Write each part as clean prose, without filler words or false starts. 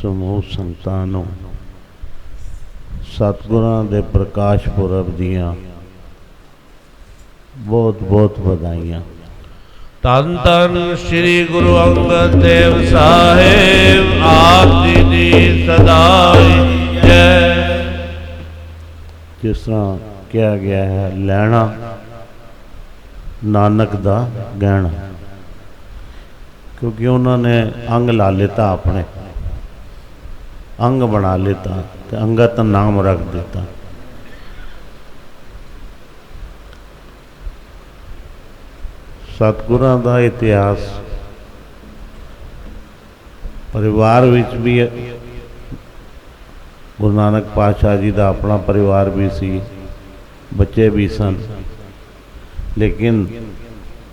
समूह संगतां नूं सतगुरां दे प्रकाश पुरब दियां बहुत बहुत बधाइयां। धन धन श्री गुरु अंगद देव साहेब आप जी दी सदाई जय। जिस तरह कहा गया है, लैना नानक दा गहना, क्योंकि उन्होंने अंग ला लेता, अपने अंग बना लेता, तो अंगत नाम रख देता। सतगुरां दा इतिहास परिवार विच भी, गुरु नानक पातशाह जी का अपना परिवार भी सी, बच्चे भी सन, लेकिन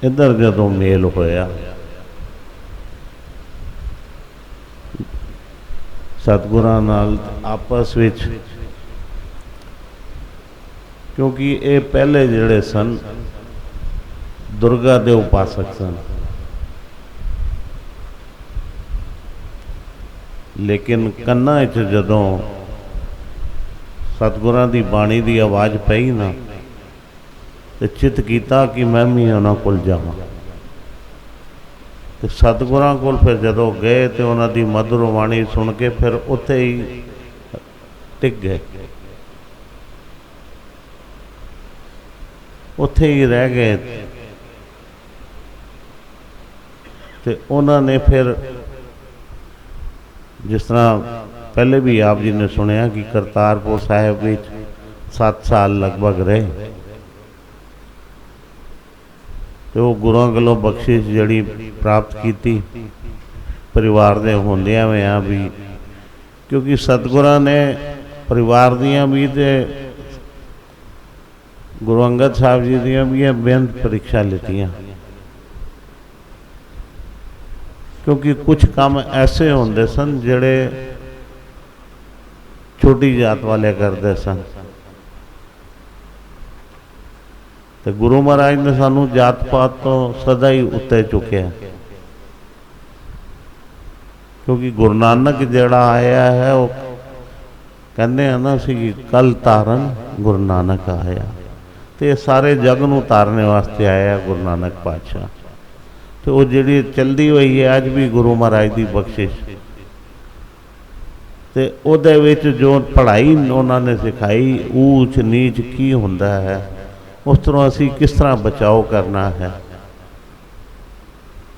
इधर जदों मेल होया सतगुरां नाल आपस विच, क्योंकि ये पहले जिहड़े सन दुर्गा दे उपासक सन, लेकिन कन्ना च जदों सतगुरां दी बाणी दी आवाज़ पई ना, तो चित किया कि मैं भी उन्हां कोल जावां। तो सतगुरां कोल फिर जदों गए तो उन्हां दी मधुर बाणी सुन के फिर उत्थे ही टिक गए, उत्थे ही रह गए। तो उन्होंने फिर जिस तरह पहले भी आप जी ने सुनिया कि करतारपुर साहिब में 7 साल लगभग रहे, तो वो गुरुओं कोलों बख्शिश जड़ी प्राप्त की परिवार दे होंदियां होया भी, क्योंकि सतगुरां ने परिवार दियां भी ते गुरु अंगद साहब जी दियां भी बेअंत परीक्षा लेतियां, क्योंकि कुछ काम ऐसे होंदे सन जिहड़े छोटी जात वाले करते सन। तो गुरु महाराज ने सानू जात पात तो सदा ही उत्ते चुकया, क्योंकि गुरु नानक जिहड़ा आया है वो कहते हैं ना सी कल तारन गुरु नानक आया, तो ये सारे जग नूं तारने वास्ते आया गुरु नानक पातशाह। तो वो जिहड़ी चलती हुई है अज भी गुरु महाराज की बख्शिश, तो उहदे विच जो पढ़ाई उन्होंने सिखाई, ऊच नीच की हुंदा है, उस तरह असी किस तरह बचाव करना है,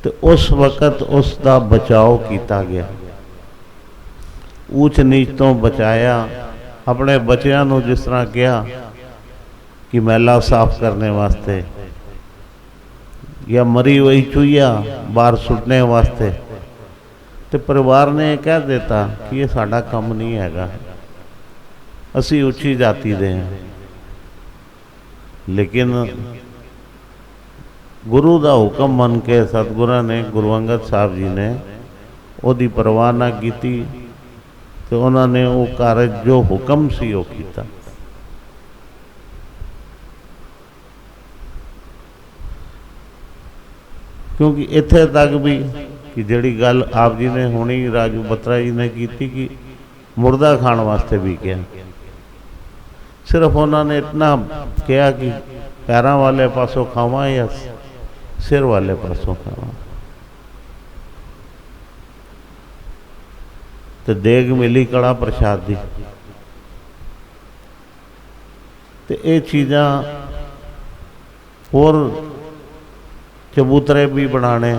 तो उस वक़्त उसका बचाव किया गया। ऊच नीच तो बचाया, अपने बच्चों को जिस तरह कहा कि मैला साफ करने वास्ते या मरी हुई चूहिया बाहर सुटने वास्ते, तो परिवार ने कह देता कि ये साडा काम नहीं हैगा, असी उच्ची जाति दे हैं। लेकिन गुरु का हुक्म मन के सतगुरां ने, गुरु अंगद साहब जी ने उसकी परवाह ना की, तो उन्होंने वो कार्य जो हुक्म सी वो किया। क्योंकि इत्थे तक भी कि जिहड़ी गल आप जी ने हुणी राजू बत्रा जी ने की कि मुर्दा खाण वास्ते भी कहा, सिर्फ उन्होंने इतना कहा कि पैरों वाले पासों खावा या सिर वाले पासों खावा, तो देग मिली कड़ा प्रसाद दी। तो ये चीज़ां होर चबूतरे भी बनाने,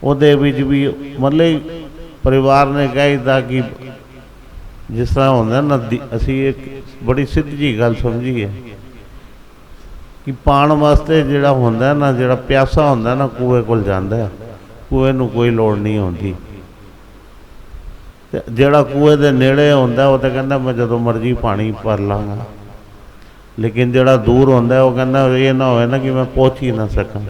उहदे विच भी मतलब परिवार ने कहा कि जिस तरह होंदा ना, असी एक बड़ी सीधी जी गल समझी है कि पाण वास्ते जिहड़ा होंदा ना, जिहड़ा प्यासा होंदा ना कुएं कोल जांदा है, कुएं नूं कोई लोड़ नहीं होंदी। जिहड़ा कुएं दे नेड़े होंदा वो तो कहंदा मैं जदों मर्जी पानी भर लांगा, लेकिन जिहड़ा दूर होंदा है वो कहंदा ये ना होए ना कि मैं पहुँच ही ना सकां।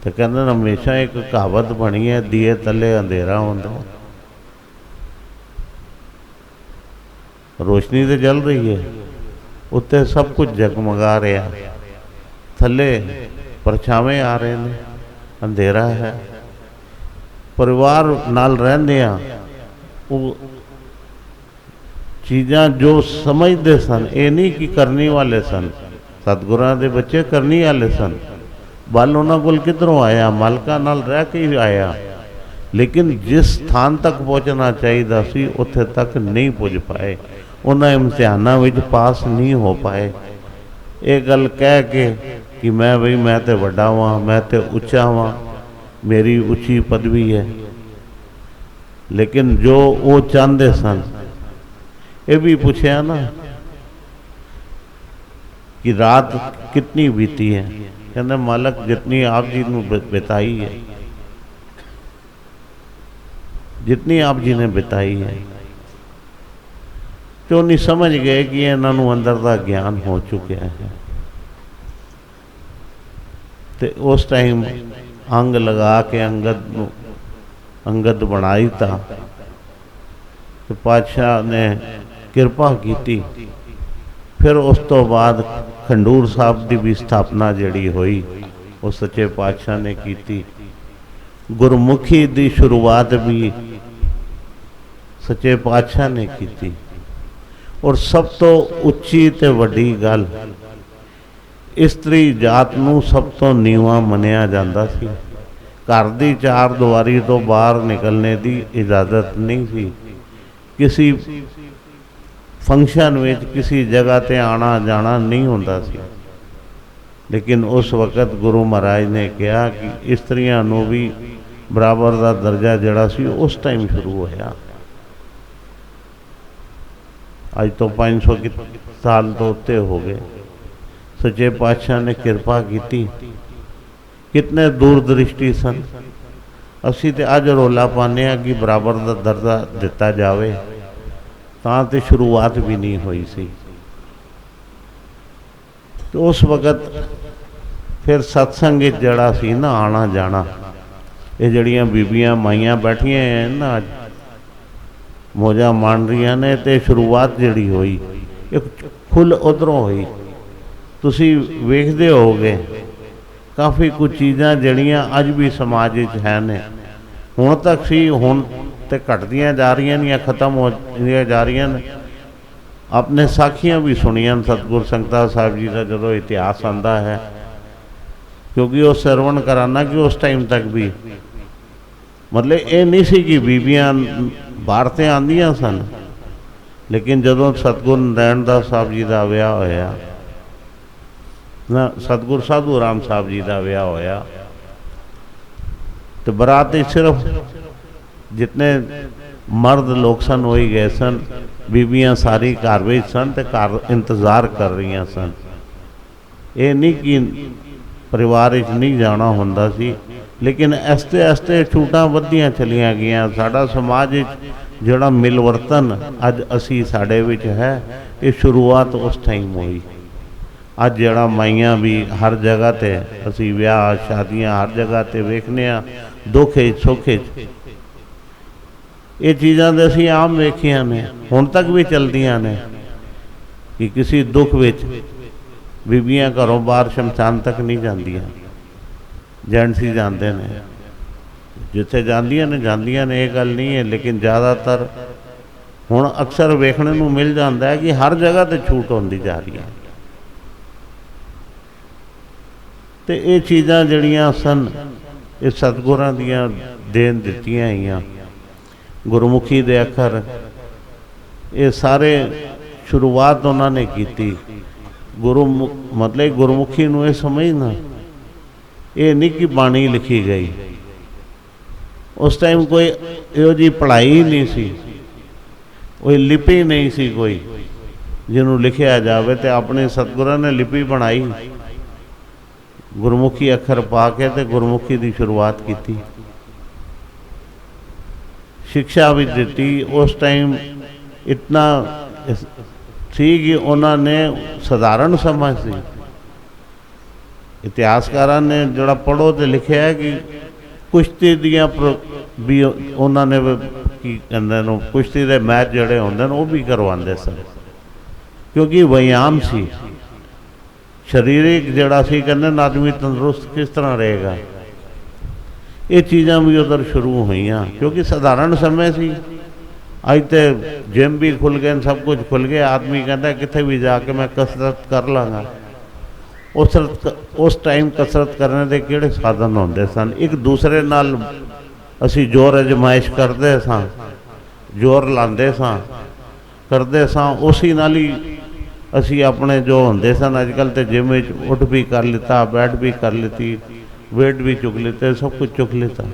तो कहंदे हमेशा एक कहावत बनी है, दिए तले अंधेरा होंदा, रोशनी तो जल रही है, उत्ते सब कुछ जगमगा रहा, थले परछावे आ रहे हैं, अंधेरा है। परिवार नाल रहंदे आ वो चीज़ां जो समझते सन, ये नहीं कि करने वाले सन। सतगुरां दे बच्चे करने वाले सन। बल उन्हां कोल किधरों आया, मालकां नाल रह के ही आया, लेकिन जिस स्थान तक पहुँचना चाहिए सी उत्थे तक नहीं पुज पाए। उन्हां इम्तिहानां विच पास नहीं हो पाए। ये गल कह के कि मैं तो वड्डा वां, मैं तो उच्चा वां, मेरी उच्ची पदवी है, लेकिन जो वो चाहते सन, ये भी पूछया ना कि रात कितनी बीती है, कहते मालक जितनी आप जी ने बिताई है, जितनी आप जी ने बिताई है। तो नहीं समझ गए कि इन्हों अंदर का ज्ञान हो चुका है। तो उस टाइम अंग लगा के अंगद बनाई था। तो पातशाह ने कृपा की। फिर उस तो बाद खंडूर साहब की भी स्थापना जिहड़ी हुई वो सच्चे पातशाह ने की। गुरमुखी की शुरुआत भी सच्चे पातशाह ने की। और सब तो उच्ची ते वड्डी गल, इस्त्री जात नूं सब तो नीवा मनिया जाता सी। घर की चार दीवारी तो बाहर निकलने की इजाजत नहीं सी। किसी फंक्शन में किसी जगह ते आना जाना नहीं होता सी। लेकिन उस वक़्त गुरु महाराज ने कहा कि इस्त्रियां नूं भी बराबर का दर्जा जड़ा सी उस टाइम शुरू होया। अज तो 500 साल तो उत्ते हो गए। सच्चे पातशाह ने कृपा की। कितने दूरदृष्टि सन। असी तो अज रौला पाने कि बराबर का दर्जा दिता जाए, तां ते शुरुआत भी नहीं हुई सी। तो उस वक़्त फिर सत्संग जड़ा सी ना आना जाना, ये जड़ियाँ बीबियां माइयां बैठियां हैं ना अज मौजा मान रही ने, तो शुरुआत जिहड़ी हुई एक खुल उधरों हुई। तुसी वेखदे होगे काफ़ी कुछ चीज़ां जड़ियाँ अज भी समाज है ने, हुण तक सी, हुण तो घटदियां जा रही या खत्म हो जा रही ने। अपने साखियां भी सुनिया सतगुर संगता साहब जी का जो इतिहास आंदा है, क्योंकि वो श्रवण कराना कि उस टाइम तक भी मतलब ये नहीं सी कि बीबियां बाहर ते आंदियां सन, लेकिन जदों सतगुर नारायण दास साहब जी का विआह होया ना, सतगुर साधू राम साहब जी का विआह होया, तो बरात सिर्फ जितने मर्द लोग सन हो ही गए सन। बीबियां सारी घर में सन तो घर इंतजार कर रही सन। ये नहीं कि परिवार नहीं जाना होंदा सी, लेकिन ऐसते ऐसते छूटां वधियां चलियां गईयां। साडा समाज जिहड़ा मिलवर्तन अज असी साडे विच है, ये शुरुआत उस टाइम हुई। अज जिहड़ा माइयां भी हर जगह ते असी विआह शादियां हर जगह ते वेखने आ, दुखे सुखे ये चीज़ां तो असी आम वेखियां ने, हुण तक भी चलदियां ने कि किसी दुख विच बीबियां घरों बाहर शमशान तक नहीं जांदियां, जेंट्स ही जाते हैं। जिथे जांदियां ने ये गल नहीं है, लेकिन ज़्यादातर हुण अक्सर वेखने नूं मिल जाता है कि हर जगह ते छूट होंदी जा रही है। तो ये चीज़ां जड़ियां सन ये सतगुरां दियां देन दित्तियां होईयां। गुरमुखी दे अखर ये सारे शुरुआत उन्होंने की। मतलब गुरमुखी नूं ये समझना, ये नहीं कि बाणी लिखी गई। उस टाइम कोई इहो जी पढ़ाई नहीं सी, कोई लिपि नहीं सी कोई जिन्हों लिखिया जाए। तो अपने सतगुरां ने लिपि बनाई, गुरमुखी अखर पा के ते गुरमुखी की शुरुआत की। शिक्षा भी दी। उस टाइम इतना थी कि उन्होंने साधारण समझ सी। इतिहासकारां ने जड़ा पढ़ो तो लिखा है कि कुश्ती दियां भी उन्होंने की कहते कुश्ती के मैच जड़े होंदे वो भी करवाते सन, क्योंकि व्यायाम सी। शरीरिक जड़ा सी कहते आदमी तंदुरुस्त किस तरह रहेगा, ये चीज़ां भी उधर शुरू हुई, क्योंकि साधारण समय सी। अज तो जिम भी खुल गए, सब कुछ खुल गया। आदमी कहता किथे भी जाके मैं कसरत कर लाँगा। उस टाइम कसरत करने के किहड़े साधन होंदे सन। एक दूसरे नाल असी जोर अजमाइश करते सां, जोर लाते सां, करते सां। उसी नाल ही असी अपने जो होंदे सन, अजकल तो जिम उठ भी कर लिता, बैठ भी कर लीती, वेट भी चुक लेते, सब कुछ चुक लेता।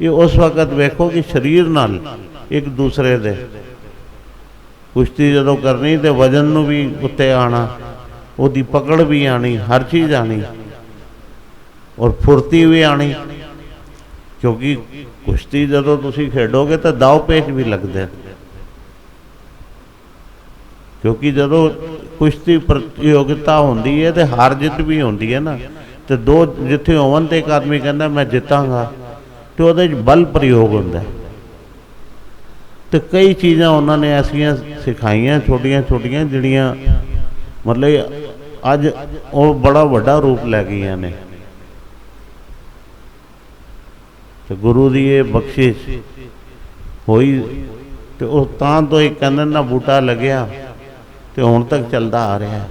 ये उस वक्त वेखो कि शरीर नाल एक दूसरे दे कुश्ती जदों करनी तो वजन नूं भी उत्ते आना, उहदी पकड़ भी आनी, हर चीज़ आनी और फुर्ती भी आनी। क्योंकि कुश्ती जदों तुसीं खेडोगे तो दाव पेच भी लगते हैं। क्योंकि जदों कुश्ती प्रतियोगिता होंदी है तो हार जित भी होंदी है ना, तो दो जिथे होवन तो एक आदमी कहता मैं जितांगा, तो उहदे च बल प्रयोग होंदा है। तो कई चीज़ां उन्होंने ऐसियां सिखाइयां छोटियां छोटियां जिहड़ियां मतलब अज वो बड़ा वड्डा रूप लै गईयां ने। तो गुरु की ये बख्शिश हुई तो उस तां तो एक कहने ना बूटा लग्या तो हुण तक चलता आ रहा है।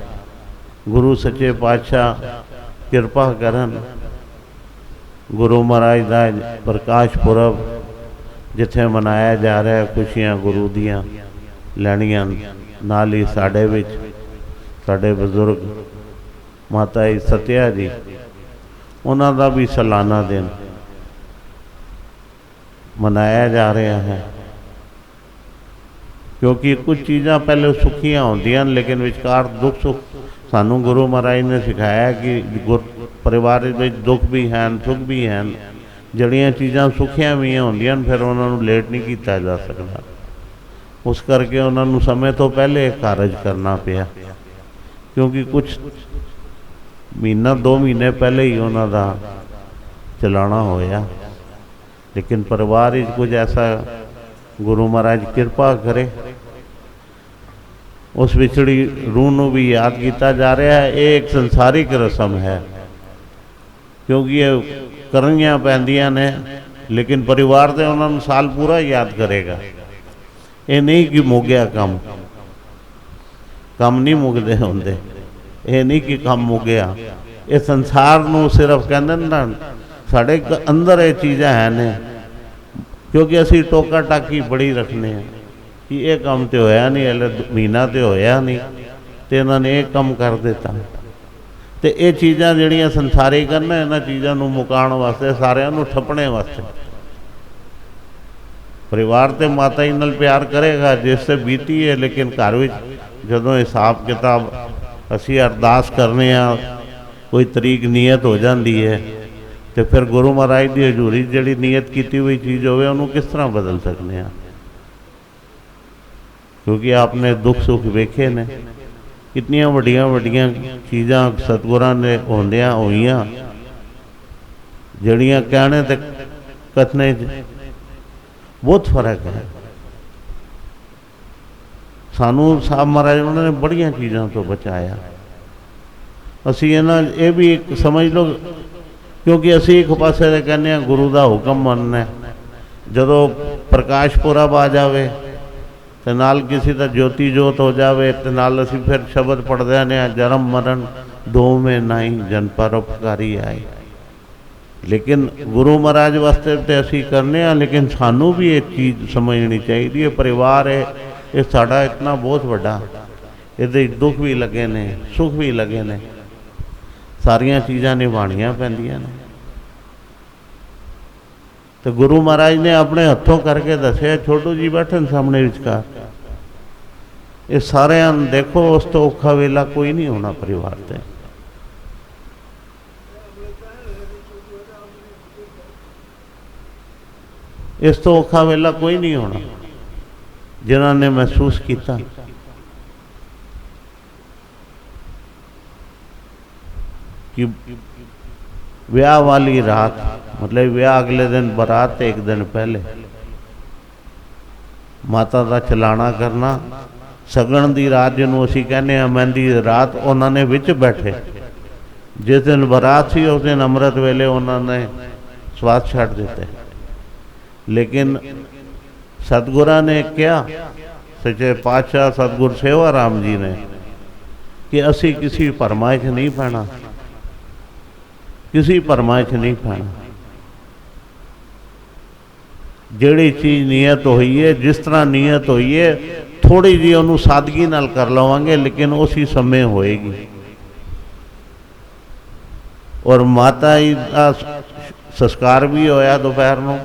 गुरु सच्चे पातशाह किरपा करन। गुरु महाराज का प्रकाश पुरब जिथे मनाया जा रहा है, खुशियां गुरु दियां लैनियां, नाल ही साडे विच साडे बजुर्ग माता जी सत्या जी, उन्हां दा भी सालाना दिन मनाया जा रहा है। क्योंकि कुछ चीज़ां पहले सुखियां होंदियां, लेकिन विचकार दुख सुख सानू गुरु महाराज ने सिखाया कि परिवार में दुख भी हैं सुख भी हैं। जड़ियाँ चीज़ां सुखियां भी होंदियां फिर उन्होंने लेट नहीं किया जा सकता। उस करके उन्होंने समय तो पहले कारज करना पिया, क्योंकि कुछ महीना 2 महीने पहले ही उन्होंने चलाना होया। लेकिन परिवार ही कुछ ऐसा गुरु महाराज कृपा करे, उस विछड़ी रूह नूं भी याद किया जा रहा है। ये एक संसारिक रस्म है, क्योंकि ये करनियां पैंदियां ने, लेकिन परिवार तो उन्होंने साल पूरा याद करेगा। ये नहीं कि मुक गया काम, काम नहीं मुकते होंदे। ये नहीं कि काम मुक गया। ये संसार नूं सिर्फ कहते ना साढ़े अंदर ये चीज़ां हैं ने, क्योंकि असी टोका टाकी बड़ी रखने हैं कि ये काम तो होया नहीं, हले महीना तो होया नहीं, तो इन्होंने ये कम कर दिता। तो ये चीज़ां जिहड़ियां संसारिक ने, इन्हां चीज़ां नूं मुकाउण वास्ते सारिआं नूं ठप्पणे वास्ते परिवार तो माता जी नाल प्यार करेगा जिससे बीती है। लेकिन घर विच जदों हिसाब किताब असी अरदास करने कोई तरीक नीयत हो जाती है, तो फिर गुरु महाराज की हजूरी जिहड़ी नीयत की हुई चीज़ होवे उन्हों किस तरह बदल सकते हैं। क्योंकि आपने दुख सुख वेखे ने, कितनिया वड्डियां वड्डियां चीज़ां सतगुरां ने होंदियां होईयां जिहड़ियां कहने ते कथने बहुत फर्क है। सानू साहब महाराज उन्होंने बड़ियां चीज़ों तो बचाया। असी ये भी एक समझ लो, क्योंकि असी एक पासे तो कहने गुरु का हुक्म मनना, जदों प्रकाश पुरब आ जाए तो नाल किसी का ज्योति जोत हो जाए तो नाल असी फिर शब्द पढ़ते हैं, जन्म मरण दो में नहीं जन परोपकारी आए। लेकिन गुरु महाराज वास्ते तो असी करने, लेकिन सानू भी एक चीज़ समझनी चाहिए। परिवार है ये साड़ा इतना बहुत बड़ा, ये दुख भी लगे ने सुख भी लगे ने, सारिया चीज़ां निभानियां पैंदियां ने। तो गुरु महाराज ने अपने हथों करके दसिया, छोटू जी बैठे सामने विचकार, ये सारे देखो उस तो औखा वेला कोई नहीं होना परिवार से। इस तो औखा वेला कोई नहीं होना जिन्होंने महसूस किया। कि ब्याह वाली रात, मतलब ब्याह अगले दिन, बारात एक दिन पहले माता का चलाना करना, सगन की रात जिन्हों असी कहने मेहंदी की रात, उन्होंने विच बैठे। जिस दिन बारात सी उस दिन अमृत वेले उन्होंने स्वाद छड़ देते। लेकिन सतगुਰਾਂ ने क्या, सच्चे पातशाह सतगुर सेवा राम जी ने, कि असी किसी भरमां च नहीं पैना, किसी भरमां च नहीं पैना। ਜਿਹੜੀ चीज़ नीयत हुई है, जिस तरह नीयत हुई है, थोड़ी जी उन्होंने सादगी नाल कर लवांगे, लेकिन उसी समय होएगी। और माता जी का संस्कार भी होया दोपहर को,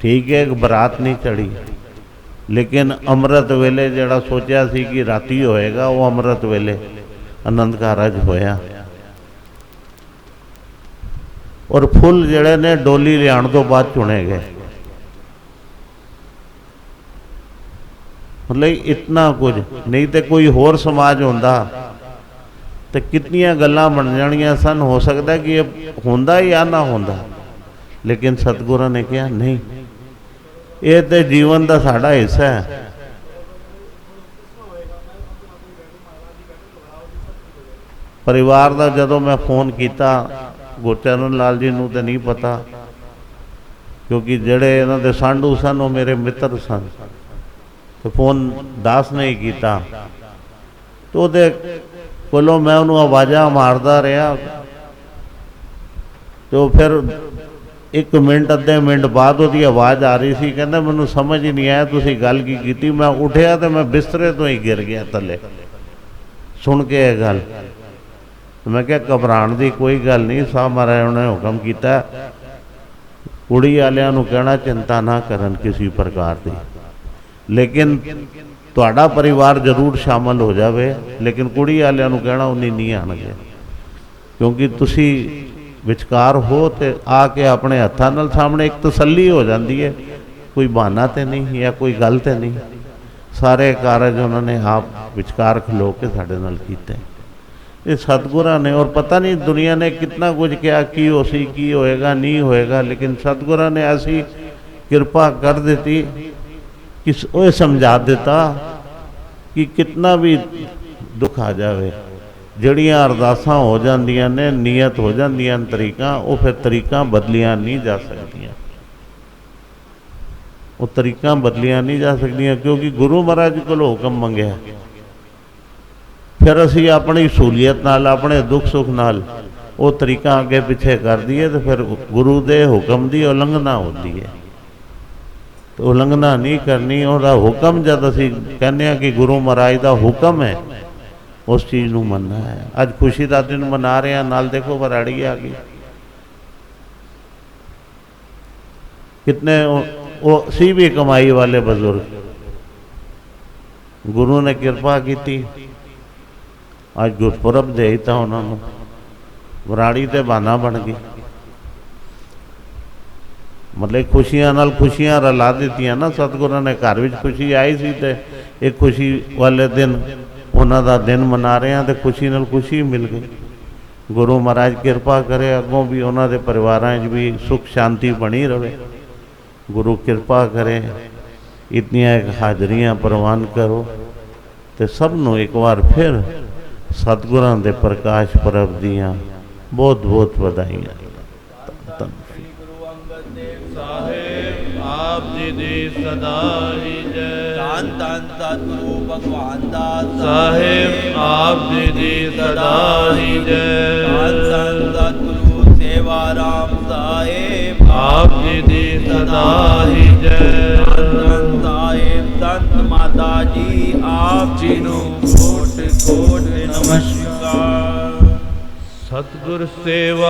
ठीक है, बरात नहीं चढ़ी, लेकिन अमृत वेले जड़ा सोचा सी कि राती होएगा, वो अमृत वेले आनंद कारज होया। और फुल जड़े ने डोली लियाण तो बाद चुने गए। मतलब इतना कुछ नहीं तो कोई होर समाज होंदा तो कितनियां गल्लां बन जानियां सन। हो सकता है कि ये होंदा या ना होंदा, लेकिन सतगुਰਾਂ ने कहा नहीं, ये तो जीवन का साड़ा हिस्सा है। परिवार का जदों मैं फोन किया, गुरचरण लाल जी नूं तो नहीं पता, क्योंकि जड़े इन्हां दे सांडू सन वो मेरे मित्र सन, तो फोन दास ने ही किया। तो उहदे कोलों मैं उन्होंने आवाज़ा मारदा रहा, तो फिर 1 मिनट अद्धे मिनट बाद उसकी आवाज़ आ रही सी, कहंदा मैनूं समझ ही नहीं आया तुसीं गल की कीती। मैं उठिया तो मैं बिस्तरे तो ही गिर गया थले सुन के यह गल। मैं क्या घबराने की कोई गल नहीं, साहब महाराज उन्होंने हुक्म किया कुड़ी वालियां नूं कहना चिंता ना करन किसी प्रकार की, लेकिन तुहाडा परिवार जरूर शामिल हो जाए, लेकिन कुड़ी वालियां नूं कहना उन्हीं नहीं आणगे, क्योंकि तुसी विचकार हो तो आके अपने हत्थां नाल सामने एक तसल्ली हो जाती है, कोई बहाना तो नहीं या कोई गल तो नहीं। सारे कारज उन्होंने आप विचकार खलो के साडे नाल कीते। ये सतगुਰਾਂ ने, और पता नहीं दुनिया ने कितना कुछ किया, की हो सी की होएगा नहीं होएगा, लेकिन सतगुਰਾਂ ने ऐसी कृपा कर देती कि वो समझा देता कि कितना भी दुख आ जाए, जड़ियाँ अरदासां हो जांदियां ने, नीयत हो जांदियां तरीका, वो फिर तरीका बदलियां नहीं जा सकदियां, वो तरीका बदलियां नहीं जा सकदियां, क्योंकि गुरु महाराज को हुक्म मंगया। फिर असी अपनी सहूलियत नाल, अपने दुख सुख नाल वो तरीका अगे पिछे कर दिए, तो फिर गुरु के हुक्म की उलंघना होती है। तो उलंघना नहीं करनी, उसका हुक्म जब असी कहने कि गुरु महाराज का हुक्म है, उस चीज़ को मनना है। अज खुशी का दिन मना रहे हैं, नाल देखो बराड़ी आ गई, कितने वो सी भी कमाई वाले बजुर्ग, गुरु ने कृपा की, आज गुरपुरब देता उन्होंने, बराड़ी तो बहाना बन गई। मतलब खुशियां नाल खुशियां रला दित्तियां ना सतगुਰਾਂ ने। घर में खुशी आई सी ते एक खुशी वाले दिन उन्हों का दिन मना रहे हैं, तो खुशी नाल खुशी मिल गई। गुरु महाराज कृपा करे, अगों भी उन्होंने परिवारां च भी सुख शांति बनी रहे। गुरु कृपा करे, इतनियां एक हाजरियां प्रवान करो, तो सबनों एक बार फिर सतगुਰਾਂ दे प्रकाश परब दियां बहुत बहुत बधाइयां। आप जी दी सदा ही जय। धन धन सतगुरु भगवान दास साहेब आप जी दी सदा ही जय। धन धन सतगुरु सेवा राम साहेब आप जी दी सदा ही जय। धन धन साहेब संत माता जी आप जी नूं कोट कोट नमस्कार। सतगुर सेवा